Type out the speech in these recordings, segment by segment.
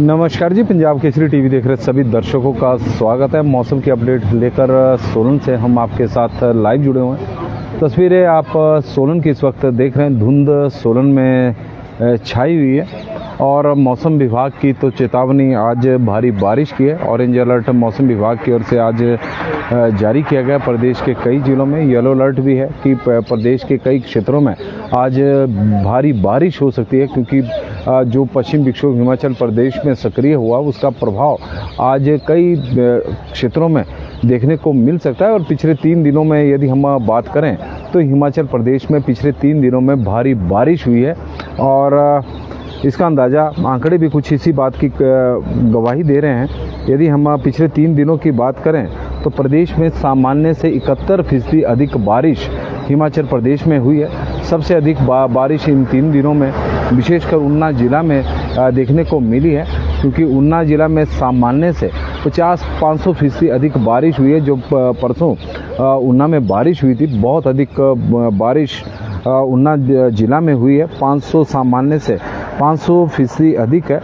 नमस्कार जी, पंजाब केसरी टीवी देख रहे सभी दर्शकों का स्वागत है। मौसम की अपडेट लेकर सोलन से हम आपके साथ लाइव जुड़े हुए हैं। तस्वीरें आप सोलन की इस वक्त देख रहे हैं। धुंध सोलन में छाई हुई है और मौसम विभाग की तो चेतावनी आज भारी बारिश की है। ऑरेंज अलर्ट मौसम विभाग की ओर से आज जारी किया गया। प्रदेश के कई जिलों में येलो अलर्ट भी है कि प्रदेश के कई क्षेत्रों में आज भारी बारिश हो सकती है, क्योंकि जो पश्चिम विक्षोभ हिमाचल प्रदेश में सक्रिय हुआ उसका प्रभाव आज कई क्षेत्रों में देखने को मिल सकता है। और पिछले 3 दिनों में यदि हम बात करें तो हिमाचल प्रदेश में पिछले 3 दिनों में भारी बारिश हुई है और इसका अंदाज़ा आंकड़े भी कुछ इसी बात की गवाही दे रहे हैं। यदि हम पिछले 3 दिनों की बात करें तो प्रदेश में सामान्य से 71% अधिक बारिश हिमाचल प्रदेश में हुई है। सबसे अधिक बारिश इन 3 दिनों में विशेषकर ऊना ज़िला में देखने को मिली है, क्योंकि ऊना ज़िला में सामान्य से 50-500% अधिक बारिश हुई है। जो परसों ऊना में बारिश हुई थी, बहुत अधिक बारिश ऊना ज़िला में हुई है। 500 सामान्य से 500% अधिक है।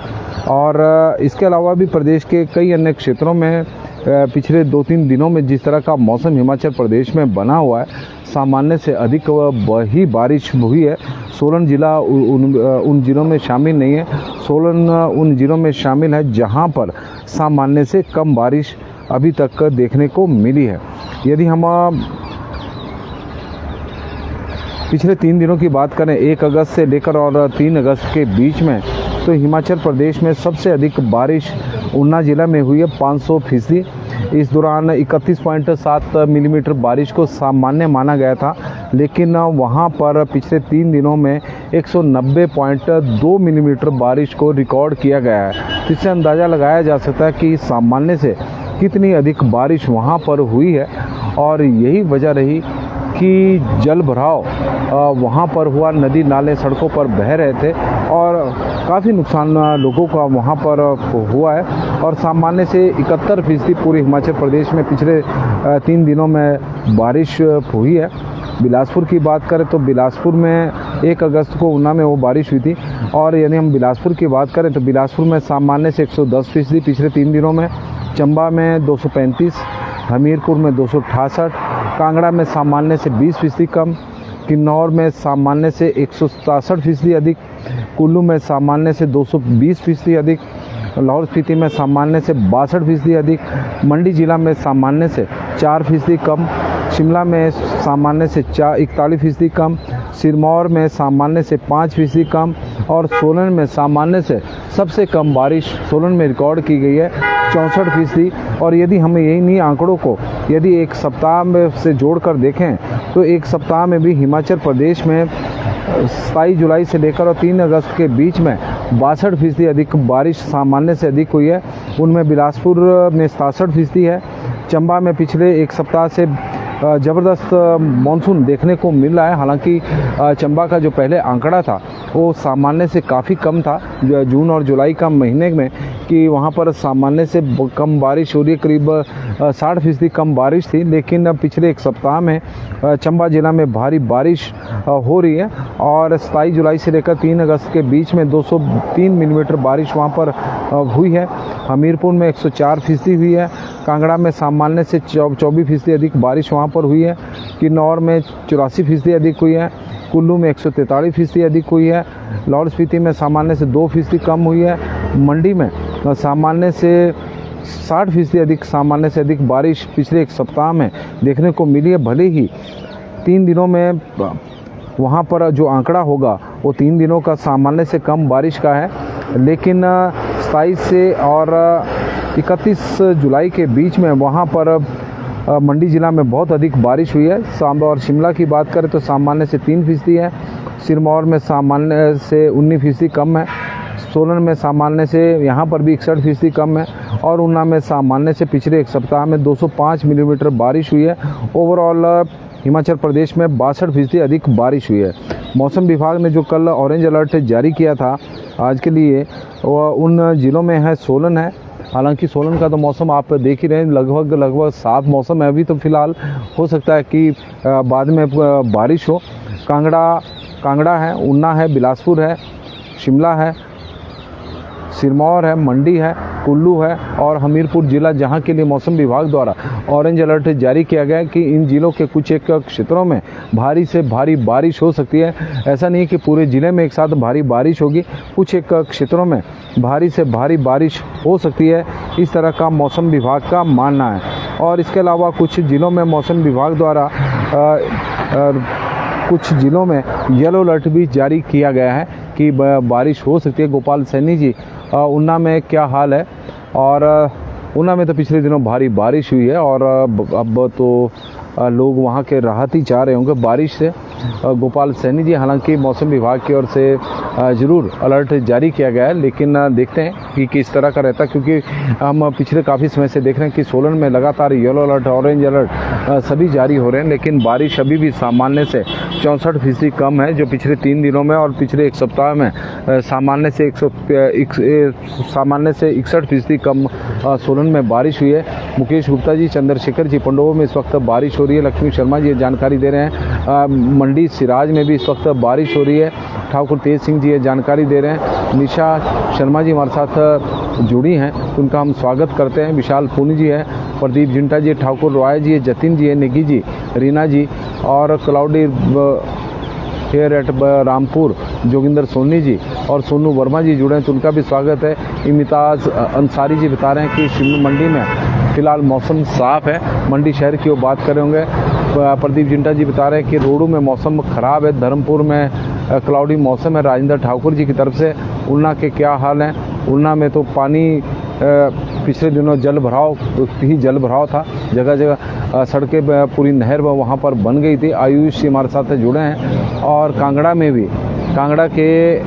और इसके अलावा भी प्रदेश के कई अन्य क्षेत्रों में पिछले 2-3 दिनों में जिस तरह का मौसम हिमाचल प्रदेश में बना हुआ है, सामान्य से अधिक वही बारिश हुई है। सोलन ज़िला उन जिलों में शामिल नहीं है। सोलन उन जिलों में शामिल है जहां पर सामान्य से कम बारिश अभी तक देखने को मिली है। यदि हम पिछले 3 दिनों की बात करें, 1 अगस्त से लेकर और 3 अगस्त के बीच में, तो हिमाचल प्रदेश में सबसे अधिक बारिश ऊना ज़िला में हुई है 500%। इस दौरान 31.7 मिलीमीटर बारिश को सामान्य माना गया था, लेकिन वहां पर पिछले 3 दिनों में 190.2 मिलीमीटर बारिश को रिकॉर्ड किया गया है। इससे अंदाज़ा लगाया जा सकता है कि सामान्य से कितनी अधिक बारिश वहां पर हुई है। और यही वजह रही कि जल भराव वहाँ पर हुआ, नदी नाले सड़कों पर बह रहे थे और काफ़ी नुकसान लोगों का वहाँ पर हुआ है। और सामान्य से 71% पूरे हिमाचल प्रदेश में पिछले 3 दिनों में बारिश हुई है। बिलासपुर की बात करें तो बिलासपुर में 1 अगस्त को ऊना में वो बारिश हुई थी। और यदि हम बिलासपुर की बात करें तो बिलासपुर में सामान्य से 110% पिछले 3 दिनों में, चंबा में 235, हमीरपुर में 268, कांगड़ा में सामान्य से 20% कम, किन्नौर में सामान्य से 167% अधिक, कुल्लू में सामान्य से 220% अधिक, लाहौल स्पीति में सामान्य से 62% अधिक, मंडी जिला में सामान्य से 4% कम, शिमला में सामान्य से 41% कम, सिरमौर में सामान्य से 5% कम और सोलन में सामान्य से सबसे कम बारिश सोलन में रिकॉर्ड की गई है 64%। और यदि हम इन्हीं आंकड़ों को यदि एक सप्ताह में से जोड़कर देखें तो एक सप्ताह में भी हिमाचल प्रदेश में 27 जुलाई से लेकर और 3 अगस्त के बीच में 62% अधिक बारिश सामान्य से अधिक हुई है। उनमें बिलासपुर में 67% है। चंबा में पिछले एक सप्ताह से ज़बरदस्त मानसून देखने को मिल रहा है। हालांकि चंबा का जो पहले आंकड़ा था वो सामान्य से काफ़ी कम था जून और जुलाई का महीने में, कि वहाँ पर सामान्य से कम बारिश हो रही है, करीब 60% कम बारिश थी। लेकिन पिछले एक सप्ताह में चंबा ज़िला में भारी बारिश हो रही है और 27 जुलाई से लेकर 3 अगस्त के बीच में 203 मिलीमीटर बारिश वहाँ पर हुई है। हमीरपुर में 104% हुई है, कांगड़ा में सामान्य से 24% अधिक बारिश वहाँ पर हुई है, किन्नौर में 84% अधिक हुई है, कुल्लू में 143% अधिक हुई है, लाहौल स्पीति में सामान्य से 2% कम हुई है, मंडी में सामान्य से 60% अधिक सामान्य से अधिक बारिश पिछले एक सप्ताह में देखने को मिली है। भले ही 3 दिनों में वहाँ पर जो आंकड़ा होगा वो 3 दिनों का सामान्य से कम बारिश का है, लेकिन 27 से और 31 जुलाई के बीच में वहाँ पर मंडी ज़िला में बहुत अधिक बारिश हुई है। सांबा और शिमला की बात करें तो सामान्य से 3% है, सिरमौर में सामान्य से 19% कम है, सोलन में सामान्य से यहाँ पर भी 61% कम है और ऊना में सामान्य से पिछले एक सप्ताह में 205 मिलीमीटर बारिश हुई है। ओवरऑल हिमाचल प्रदेश में 62% अधिक बारिश हुई है। मौसम विभाग ने जो कल ऑरेंज अलर्ट जारी किया था आज के लिए, वह उन जिलों में है, सोलन है। हालांकि सोलन का तो मौसम आप देख ही रहे हैं, लगभग साफ मौसम है अभी तो फ़िलहाल। हो सकता है कि बाद में बारिश हो। कांगड़ा है, ऊना है, बिलासपुर है, शिमला है, सिरमौर है, मंडी है, कुल्लू है और हमीरपुर जिला, जहां के लिए मौसम विभाग द्वारा ऑरेंज अलर्ट जारी किया गया है कि इन जिलों के कुछ एक क्षेत्रों में भारी से भारी बारिश हो सकती है। ऐसा नहीं कि पूरे ज़िले में एक साथ भारी बारिश होगी, कुछ एक क्षेत्रों में भारी से भारी बारिश हो सकती है, इस तरह का मौसम विभाग का मानना है। और इसके अलावा कुछ ज़िलों में मौसम विभाग द्वारा कुछ ज़िलों में येलो अलर्ट भी जारी किया गया है कि बारिश हो सकती है। गोपाल सैनी जी, ऊना में क्या हाल है? और ऊना में तो पिछले दिनों भारी बारिश हुई है और अब तो लोग वहाँ के राहत ही चाह रहे होंगे बारिश से। गोपाल सैनी जी, हालांकि मौसम विभाग की ओर से ज़रूर अलर्ट जारी किया गया है, लेकिन देखते हैं कि किस तरह का रहता है, क्योंकि हम पिछले काफ़ी समय से देख रहे हैं कि सोलन में लगातार येलो अलर्ट, ऑरेंज अलर्ट सभी जारी हो रहे हैं, लेकिन बारिश अभी भी सामान्य से 64% कम है, जो पिछले 3 दिनों में और पिछले एक सप्ताह में सामान्य से 61% कम सोलन में बारिश हुई है। मुकेश गुप्ता जी, चंद्रशेखर जी, पंडोह में इस वक्त बारिश हो रही है। लक्ष्मी शर्मा जी जानकारी दे रहे हैं। मंडी सिराज में भी इस वक्त बारिश हो रही है। ठाकुर तेज सिंह जी ये जानकारी दे रहे हैं। निशा शर्मा जी हमारे साथ जुड़ी हैं, तो उनका हम स्वागत करते हैं। विशाल पूनी जी है, प्रदीप जिंटा जी, ठाकुर रॉय जी, जतिन जी है, निगी जी, रीना जी और cloudy here at Rampur Joginder Soni ji और सोनू वर्मा जी जुड़े हैं, तो उनका भी स्वागत है। इम्तियाज़ अंसारी जी बता रहे हैं कि शिमला मंडी में फ़िलहाल मौसम साफ़ है। मंडी शहर की वो बात कर रहे होंगे। प्रदीप जिंटा जी बता रहे हैं कि रोडू में मौसम ख़राब है, धर्मपुर में क्लाउडी मौसम है। राजेंद्र ठाकुर जी की तरफ से ऊना के क्या हाल हैं? ऊना में तो पानी पिछले दिनों जल भराव था, जगह जगह सड़कें पूरी नहर वहाँ पर बन गई थी। आयुष जी हमारे साथ जुड़े हैं। और कांगड़ा में भी, कांगड़ा के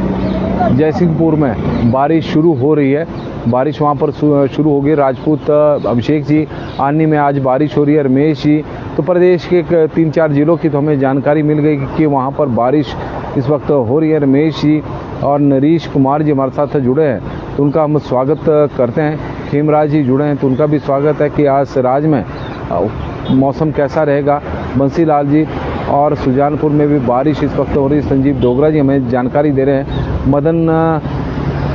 जयसिंहपुर में बारिश शुरू हो रही है, बारिश वहाँ पर शुरू हो गई। राजपूत अभिषेक जी, आनी में आज बारिश हो रही है। रमेश जी, तो प्रदेश के 3-4 जिलों की तो हमें जानकारी मिल गई कि वहाँ पर बारिश इस वक्त हो रही है। रमेश जी और नरीश कुमार जी हमारे साथ जुड़े हैं, तो उनका हम स्वागत करते हैं। खेमराज जी जुड़े हैं, तो उनका भी स्वागत है कि आज सिराज में मौसम कैसा रहेगा। बंसीलाल जी और सुजानपुर में भी बारिश इस वक्त हो रही है। संजीव डोगरा जी हमें जानकारी दे रहे हैं। मदन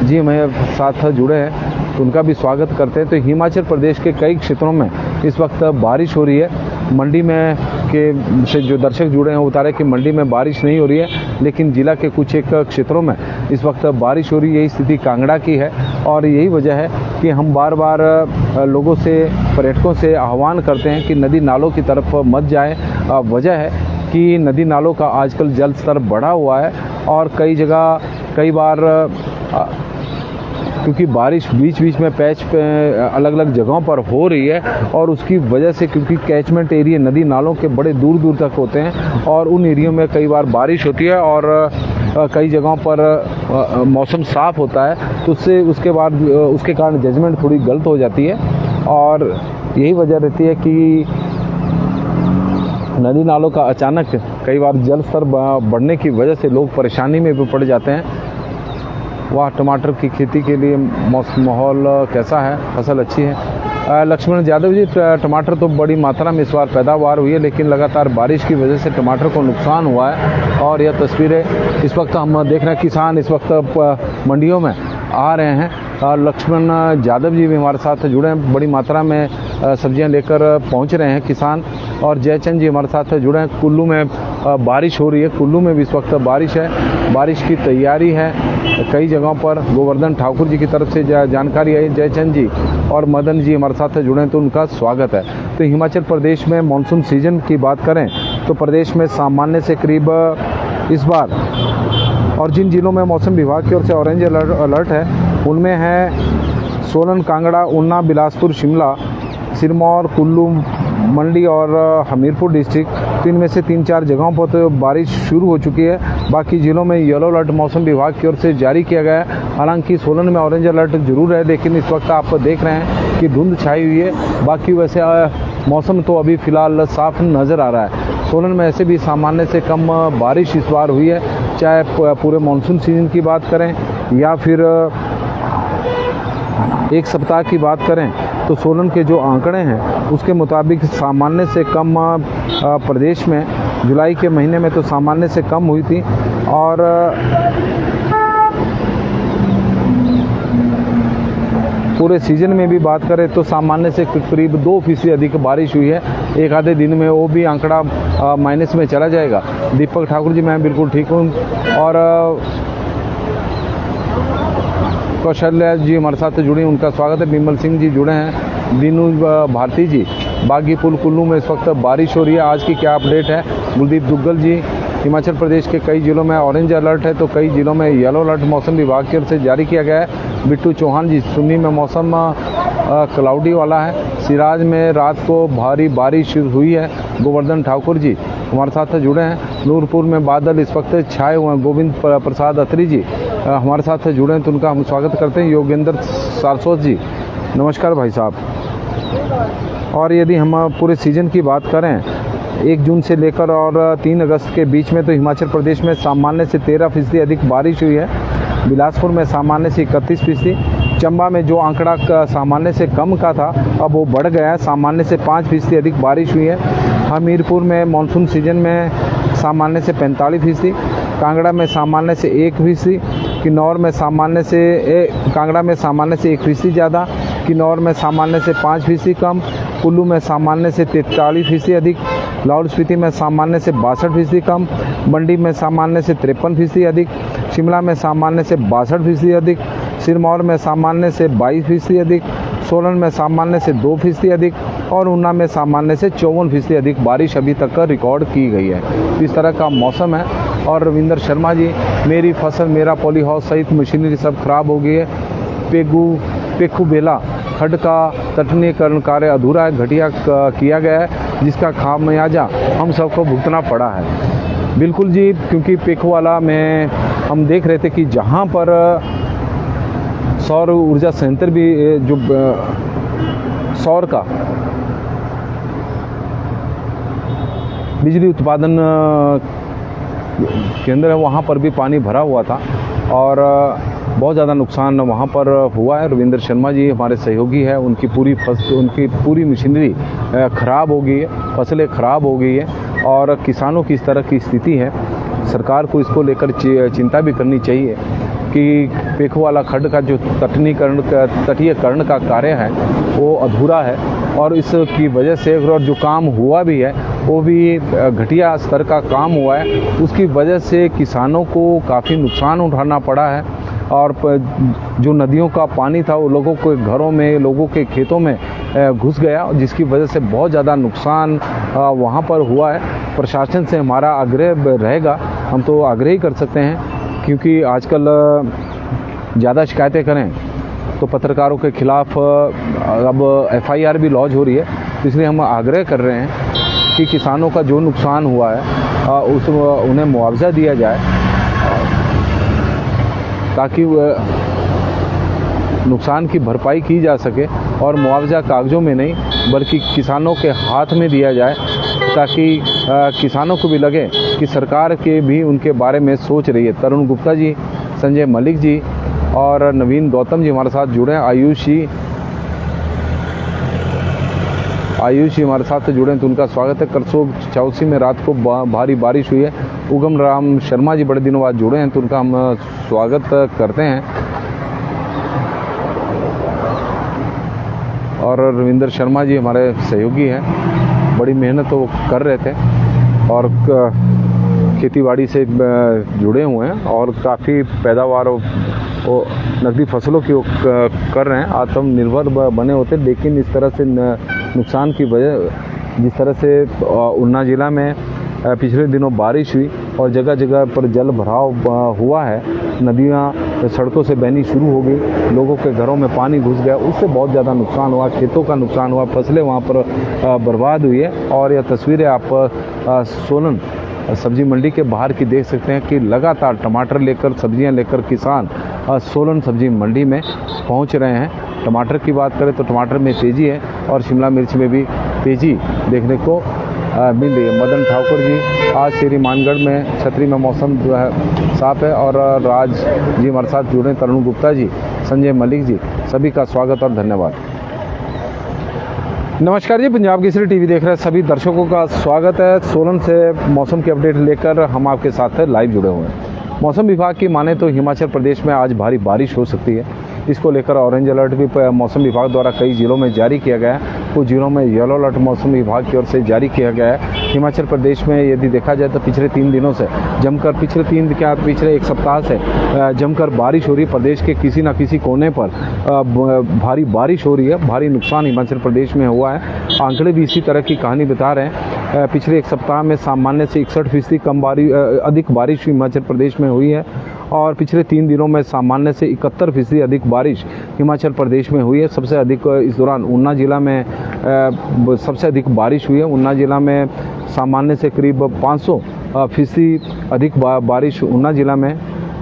जी हमें साथ जुड़े हैं, तो उनका भी स्वागत करते हैं। तो हिमाचल प्रदेश के कई क्षेत्रों में इस वक्त बारिश हो रही है। मंडी में के से जो दर्शक जुड़े हैं वो बता रहे हैं कि मंडी में बारिश नहीं हो रही है, लेकिन ज़िला के कुछ एक क्षेत्रों में इस वक्त बारिश हो रही है। यही स्थिति कांगड़ा की है और यही वजह है कि हम बार बार लोगों से, पर्यटकों से आह्वान करते हैं कि नदी नालों की तरफ मत जाएं। वजह है कि नदी नालों का आजकल जल स्तर बढ़ा हुआ है और कई बार क्योंकि बारिश बीच बीच में पैच पे अलग अलग जगहों पर हो रही है और उसकी वजह से, क्योंकि कैचमेंट एरिया नदी नालों के बड़े दूर दूर तक होते हैं और उन एरियो में कई बार बारिश होती है और कई जगहों पर मौसम साफ़ होता है, तो उसके कारण जजमेंट थोड़ी गलत हो जाती है। और यही वजह रहती है कि नदी नालों का अचानक कई बार जल स्तर बढ़ने की वजह से लोग परेशानी में भी पड़ जाते हैं। वह टमाटर की खेती के लिए माहौल कैसा है? फसल अच्छी है। लक्ष्मण यादव जी, टमाटर तो बड़ी मात्रा में इस बार पैदावार हुई है, लेकिन लगातार बारिश की वजह से टमाटर को नुकसान हुआ है। और यह तस्वीरें इस वक्त हम देख रहे हैं, किसान इस वक्त मंडियों में आ रहे हैं। लक्ष्मण यादव जी भी हमारे साथ जुड़े हैं, बड़ी मात्रा में सब्जियां लेकर पहुंच रहे हैं किसान। और जयचंद जी हमारे साथ जुड़े हैं। कुल्लू में बारिश हो रही है, कुल्लू में भी इस वक्त बारिश है, बारिश की तैयारी है कई जगहों पर। गोवर्धन ठाकुर जी की तरफ से जानकारी आई। जयचंद जी और मदन जी हमारे साथ जुड़े हैं, तो उनका स्वागत है। तो हिमाचल प्रदेश में मानसून सीजन की बात करें तो प्रदेश में सामान्य से करीब इस बार, और जिन जिलों में मौसम विभाग की ओर से ऑरेंज अलर्ट है उनमें है सोलन, कांगड़ा, ऊना, बिलासपुर, शिमला, सिरमौर, कुल्लू, मंडी और हमीरपुर डिस्ट्रिक्ट। तो इनमें से 3-4 जगहों पर तो बारिश शुरू हो चुकी है। बाकी जिलों में येलो अलर्ट मौसम विभाग की ओर से जारी किया गया है। हालांकि सोलन में ऑरेंज अलर्ट जरूर है, लेकिन इस वक्त आप देख रहे हैं कि धुंध छाई हुई है। बाकी वैसे मौसम तो अभी फ़िलहाल साफ नज़र आ रहा है। सोलन में ऐसे भी सामान्य से कम बारिश इस बार हुई है, चाहे पूरे मानसून सीजन की बात करें या फिर एक सप्ताह की बात करें, तो सोलन के जो आंकड़े हैं उसके मुताबिक सामान्य से कम प्रदेश में जुलाई के महीने में तो सामान्य से कम हुई थी। और पूरे सीजन में भी बात करें तो सामान्य से करीब 2% अधिक बारिश हुई है। एक आधे दिन में वो भी आंकड़ा माइनस में चला जाएगा। दीपक ठाकुर जी, मैं बिल्कुल ठीक हूँ। और कौशल्या जी हमारे साथ जुड़ी, उनका स्वागत है। बिमल सिंह जी जुड़े हैं। दीनू भारती जी, बागी पुल कुल्लू में इस वक्त बारिश हो रही है, आज की क्या अपडेट है। गुलदीप दुग्गल जी, हिमाचल प्रदेश के कई जिलों में ऑरेंज अलर्ट है तो कई जिलों में येलो अलर्ट मौसम विभाग की ओर से जारी किया गया है। बिट्टू चौहान जी, सुन्नी में मौसम क्लाउडी वाला है। सिराज में रात को भारी बारिश हुई है। गोवर्धन ठाकुर जी हमारे साथ जुड़े हैं। नूरपुर में बादल इस वक्त छाए हुए हैं। गोविंद प्रसाद अत्री जी हमारे साथ जुड़े हैं तो उनका हम स्वागत करते हैं। योगेंद्र सारस्वत जी, नमस्कार भाई साहब। और यदि हम पूरे सीजन की बात करें 1 जून से लेकर और 3 अगस्त के बीच में, तो हिमाचल प्रदेश में सामान्य से 13% अधिक बारिश हुई है। बिलासपुर में सामान्य से 31%। चंबा में जो आंकड़ा सामान्य से कम का था अब वो बढ़ गया है, सामान्य से 5% अधिक बारिश हुई है। हमीरपुर में मानसून सीजन में सामान्य से 45%। कांगड़ा में सामान्य से 1%। किन्नौर में सामान्य से कांगड़ा में सामान्य से 1% ज़्यादा। किन्नौर में सामान्य से 5% कम। कुल्लू में सामान्य से 43% अधिक। लाहौल स्पीति में सामान्य से 62% कम। मंडी में सामान्य से 53% अधिक। शिमला में सामान्य से 62% अधिक। सिरमौर में सामान्य से 22% अधिक। सोलन में सामान्य से 2% अधिक और ऊना में सामान्य से 54% अधिक बारिश अभी तक रिकॉर्ड की गई है। इस तरह का मौसम है। और रविंद्र शर्मा जी, मेरी फसल मेरा पॉली हाउस सहित मशीनरी सब खराब हो गई है। पेखू बेला खड्ड का तटनीकरण कार्य अधूरा है, घटिया किया गया है, जिसका खामियाजा हम सबको भुगतना पड़ा है। बिल्कुल जी, क्योंकि पेखवाला में हम देख रहे थे कि जहाँ पर सौर ऊर्जा संयंत्र भी जो सौर का बिजली उत्पादन केंद्र है, वहाँ पर भी पानी भरा हुआ था और बहुत ज़्यादा नुकसान वहाँ पर हुआ है। रविंद्र शर्मा जी हमारे सहयोगी है, उनकी पूरी मशीनरी ख़राब हो गई है, फसलें ख़राब हो गई है और किसानों की इस तरह की स्थिति है। सरकार को इसको लेकर चिंता भी करनी चाहिए कि पेखवाला खड्ड का जो तटीयकरण का कार्य है वो अधूरा है और इसकी वजह से और जो काम हुआ भी है वो भी घटिया स्तर का काम हुआ है। उसकी वजह से किसानों को काफ़ी नुकसान उठाना पड़ा है और जो नदियों का पानी था वो लोगों के घरों में, लोगों के खेतों में घुस गया, जिसकी वजह से बहुत ज़्यादा नुकसान वहाँ पर हुआ है। प्रशासन से हमारा आग्रह रहेगा, हम तो आग्रह ही कर सकते हैं क्योंकि आजकल ज़्यादा शिकायतें करें तो पत्रकारों के खिलाफ अब FIR भी लॉन्च हो रही है। तो इसलिए हम आग्रह कर रहे हैं कि किसानों का जो नुकसान हुआ है उन्हें मुआवजा दिया जाए ताकि नुकसान की भरपाई की जा सके और मुआवजा कागज़ों में नहीं बल्कि किसानों के हाथ में दिया जाए ताकि किसानों को भी लगे कि सरकार के भी उनके बारे में सोच रही है। तरुण गुप्ता जी, संजय मलिक जी और नवीन गौतम जी हमारे साथ जुड़े हैं। आयुष जी हमारे साथ जुड़े हैं तो उनका स्वागत है। करसोग चौसी में रात को भारी बारिश हुई है। उगम राम शर्मा जी बड़े दिनों बाद जुड़े हैं तो उनका हम स्वागत करते हैं। और रविंद्र शर्मा जी हमारे सहयोगी हैं, बड़ी मेहनत वो कर रहे थे और खेतीबाड़ी से जुड़े हुए हैं और काफ़ी पैदावार वो नकदी फसलों की कर रहे हैं, आत्मनिर्भर बने होते। लेकिन इस तरह से नुकसान की वजह, जिस तरह से ऊना ज़िला में पिछले दिनों बारिश हुई और जगह जगह पर जल भराव हुआ है, नदियाँ सड़कों से बहनी शुरू हो गई, लोगों के घरों में पानी घुस गया, उससे बहुत ज़्यादा नुकसान हुआ, खेतों का नुकसान हुआ, फसलें वहाँ पर बर्बाद हुई है। और यह तस्वीरें आप सोलन सब्जी मंडी के बाहर की देख सकते हैं कि लगातार टमाटर लेकर, सब्जियां लेकर किसान सोलन सब्जी मंडी में पहुंच रहे हैं। टमाटर की बात करें तो टमाटर में तेज़ी है और शिमला मिर्च में भी तेज़ी देखने को मिल रही है। मदन ठाकुर जी, आज श्री मानगढ़ में छतरी में मौसम जो है साफ है। और राज जी हमारे साथ जुड़े, तरुण गुप्ता जी, संजय मलिक जी, सभी का स्वागत और धन्यवाद। नमस्कार जी, पंजाब केसरी टीवी देख रहे सभी दर्शकों का स्वागत है। सोलन से मौसम की अपडेट लेकर हम आपके साथ लाइव जुड़े हुए हैं। मौसम विभाग की माने तो हिमाचल प्रदेश में आज भारी बारिश हो सकती है। इसको लेकर ऑरेंज अलर्ट भी मौसम विभाग द्वारा कई जिलों में जारी किया गया है। कुछ जिलों में येलो अलर्ट मौसम विभाग की ओर से जारी किया गया है। हिमाचल प्रदेश में यदि देखा जाए तो पिछले 3 दिनों से जमकर पिछले एक सप्ताह से जमकर बारिश हो रही है। प्रदेश के किसी न किसी कोने पर भारी बारिश हो रही है। भारी नुकसान हिमाचल प्रदेश में हुआ है। आंकड़े भी इसी तरह की कहानी बता रहे हैं। पिछले एक सप्ताह में सामान्य से 61% अधिक बारिश हिमाचल प्रदेश में हुई है और पिछले 3 दिनों में सामान्य से 71% अधिक बारिश हिमाचल प्रदेश में हुई है। सबसे अधिक इस दौरान ऊना जिला में सबसे अधिक बारिश हुई है। ऊना जिला में सामान्य से करीब 500% अधिक बारिश ऊना जिला में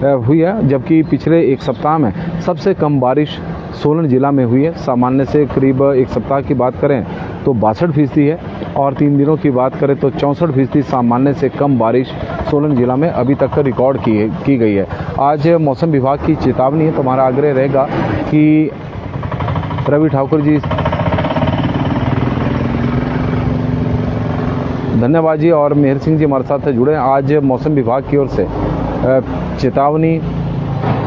हुई है, जबकि पिछले एक सप्ताह में सबसे कम बारिश सोलन जिला में हुई है। सामान्य से करीब एक सप्ताह की बात करें तो 62% है और 3 दिनों की बात करें तो 64% सामान्य से कम बारिश सोलन जिला में अभी तक रिकॉर्ड की गई है। आज मौसम विभाग की चेतावनी है, तो हमारा आग्रह रहेगा कि रवि ठाकुर जी, धन्यवाद जी, और मेहर सिंह जी हमारे साथ जुड़े। आज मौसम विभाग की ओर से चेतावनी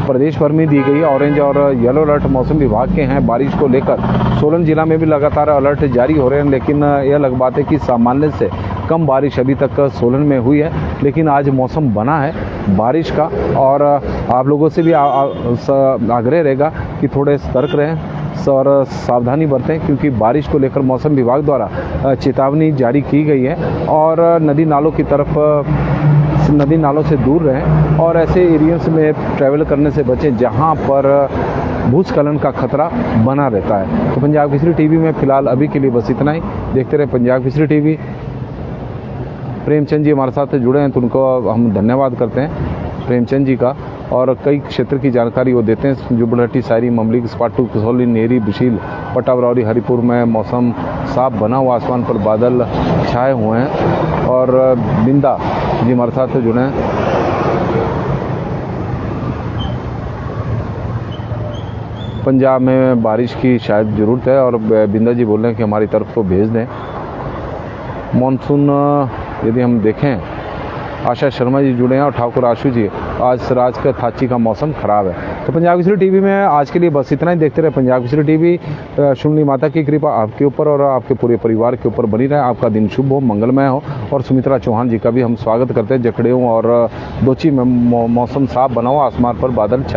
प्रदेश भर में दी गई है। ऑरेंज और येलो अलर्ट मौसम विभाग के हैं बारिश को लेकर। सोलन जिला में भी लगातार अलर्ट जारी हो रहे हैं, लेकिन यह अलग बात है कि सामान्य से कम बारिश अभी तक सोलन में हुई है। लेकिन आज मौसम बना है बारिश का और आप लोगों से भी आग्रह रहेगा कि थोड़े सतर्क रहें और सावधानी बरतें, क्योंकि बारिश को लेकर मौसम विभाग द्वारा चेतावनी जारी की गई है। और नदी नालों से दूर रहें और ऐसे एरियंस में ट्रैवल करने से बचें जहां पर भूस्खलन का खतरा बना रहता है। तो पंजाब केसरी टीवी में फिलहाल अभी के लिए बस इतना ही। देखते रहे पंजाब केसरी टीवी। प्रेमचंद जी हमारे साथ जुड़े हैं तो उनको हम धन्यवाद करते हैं, प्रेमचंद जी का। और कई क्षेत्र की जानकारी वो देते हैं। जुबलहट्टी, सायरी, ममलिक, स्पाटू, कसौली, नेरी, बुशील, पटावरौरी, हरिपुर में मौसम साफ बना हुआ, आसमान पर बादल छाए हुए हैं। और बिंदा जी हमारे साथ जुड़े हैं। पंजाब में बारिश की शायद ज़रूरत है और बिंदा जी बोल रहे हैं कि हमारी तरफ को भेज दें। मॉनसून यदि हम देखें, आशा शर्मा जी जुड़े हैं और ठाकुर आशु जी। आज सराज का थाची का मौसम खराब है। तो पंजाब केसरी टीवी में आज के लिए बस इतना ही। देखते रहे पंजाब केसरी टीवी। शुंगली माता की कृपा आपके ऊपर और आपके पूरे परिवार के ऊपर बनी रहे। आपका दिन शुभ हो, मंगलमय हो। और सुमित्रा चौहान जी का भी हम स्वागत करते हैं। जखड़ेऊ और दोची में मौसम साफ बना हुआ, आसमान पर बादल छाए।